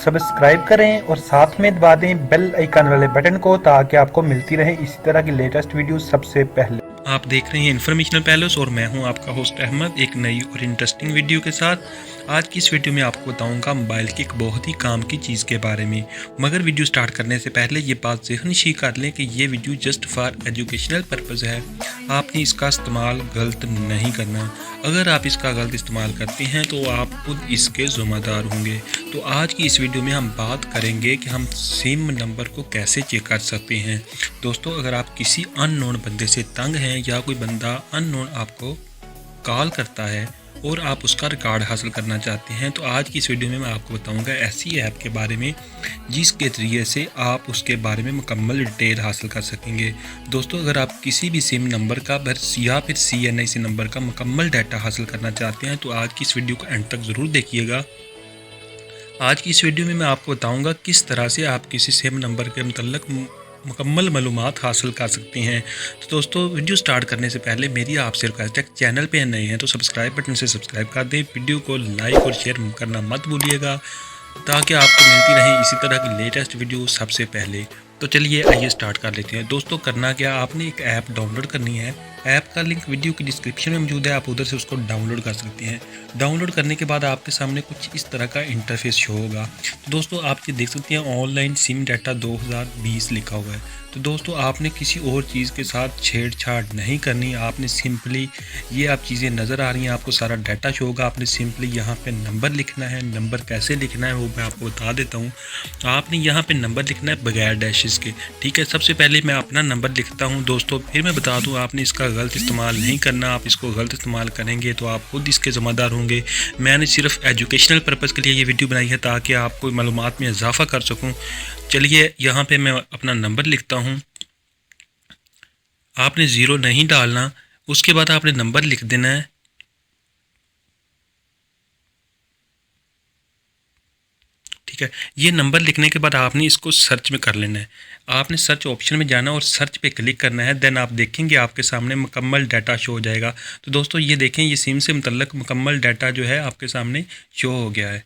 Subscribe करें और साथ में दबा दें बेल आइकन वाले बटन को ताकि आपको मिलती रहे इसी तरह की लेटेस्ट वीडियो सबसे पहले। आप देख रहे हैं इन्फॉर्मेशनल पैलेस और मैं हूं आपका होस्ट अहमद एक नई और इंटरेस्टिंग वीडियो के साथ। आज की इस वीडियो में आपको बताऊंगा मोबाइल की एक बहुत ही काम की चीज़ के बारे में। मगर वीडियो स्टार्ट करने से पहले ये बात ज़हन-नशीं कर लें कि ये video just for educational purpose है। आपने इसका इस्तेमाल गलत नहीं करना। अगर आप इसका गलत इस्तेमाल करते हैं तो आप खुद इसके ज़िम्मेदार होंगे। तो आज की इस वीडियो में हम बात करेंगे कि हम सिम नंबर को कैसे चेक कर सकते हैं। दोस्तों, अगर आप किसी अननोन बंदे से तंग हैं या कोई बंदा अननोन आपको कॉल करता है और आप उसका रिकॉर्ड हासिल करना चाहते हैं, तो आज की इस वीडियो में मैं आपको बताऊंगा ऐसी ऐप के बारे में जिसके ज़रिए से आप उसके बारे में मुकम्मल डिटेल हासिल कर सकेंगे। दोस्तों, अगर आप किसी भी सिम नंबर का या फिर CNIC नंबर का मुकम्मल डाटा हासिल करना चाहते हैं तो आज की इस वीडियो को एंड तक ज़रूर देखिएगा। आज की इस वीडियो में मैं आपको बताऊंगा किस तरह से आप किसी सिम नंबर के मतलब मुकम्मल मालूमात हासिल कर सकते हैं। तो दोस्तों, वीडियो स्टार्ट करने से पहले मेरी आपसे रिक्वेस्ट है, चैनल पे नए हैं तो सब्सक्राइब बटन से सब्सक्राइब कर दें, वीडियो को लाइक और शेयर करना मत भूलिएगा ताकि आपको मिलती रहे इसी तरह की लेटेस्ट वीडियो सबसे पहले। तो चलिए आइए स्टार्ट कर लेते हैं। दोस्तों, करना क्या, आपने एक ऐप डाउनलोड करनी है। ऐप का लिंक वीडियो की डिस्क्रिप्शन में मौजूद है, आप उधर से उसको डाउनलोड कर सकते हैं। डाउनलोड करने के बाद आपके सामने कुछ इस तरह का इंटरफेस शो होगा। तो दोस्तों, आप ये देख सकते हैं ऑनलाइन सिम डाटा 2020 लिखा हुआ है। तो दोस्तों, आपने किसी और चीज़ के साथ छेड़छाड़ नहीं करनी। आपने सिंपली ये आप चीज़ें नज़र आ रही हैं, आपको सारा डाटा शो होगा। आपने सिंपली यहाँ पे नंबर लिखना है। नंबर कैसे लिखना है वो मैं आपको बता देता हूँ। आपने यहाँ पे नंबर लिखना है बगैर डैशेस के। ठीक है, सबसे पहले मैं अपना नंबर लिखता हूँ दोस्तों, फिर मैं बता दूँ आपने इसका गलत इस्तेमाल नहीं करना। आप इसको गलत इस्तेमाल करेंगे तो आप खुद इसके ज़िम्मेदार होंगे। मैंने सिर्फ एजुकेशनल पर्पज़ के लिए ये वीडियो बनाई है ताकि आपको मालूमात में इजाफा कर सकूँ। चलिए, यहाँ पे मैं अपना नंबर लिखता हूँ। आपने 0 नहीं डालना, उसके बाद आपने नंबर लिख देना है। ठीक है, ये नंबर लिखने के बाद आपने इसको सर्च में कर लेना है। आपने सर्च ऑप्शन में जाना और सर्च पे क्लिक करना है। देन आप देखेंगे आपके सामने मुकम्मल डाटा शो हो जाएगा। तो दोस्तों, ये देखें, ये सिम से मुतल्लक मुकम्मल डाटा जो है आपके सामने शो हो गया है।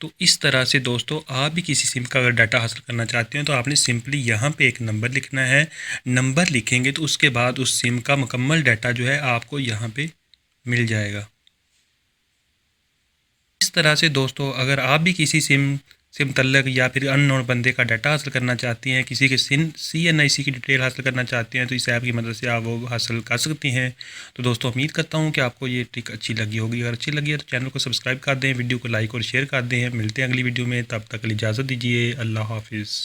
तो इस तरह से दोस्तों, आप भी किसी सिम का अगर डाटा हासिल करना चाहते हैं तो आपने सिंपली यहाँ पे एक नंबर लिखना है। नंबर लिखेंगे तो उसके बाद उस सिम का मुकम्मल डाटा जो है आपको यहाँ पे मिल जाएगा। इस तरह से दोस्तों, अगर आप भी किसी सिम से मुतल्लक या फिर अननोन बंदे का डाटा हासिल करना चाहती हैं, किसी के CNIC की डिटेल हासिल करना चाहते हैं, तो इस ऐप की मदद से आप वो हासिल कर सकती हैं। तो दोस्तों, उम्मीद करता हूँ कि आपको ये ट्रिक अच्छी लगी होगी। अगर अच्छी लगी है तो चैनल को सब्सक्राइब कर दें, वीडियो को लाइक और शेयर कर दें। मिलते हैं अगली वीडियो में, तब तक के लिए इजाज़त दीजिए। अल्लाह हाफिज़।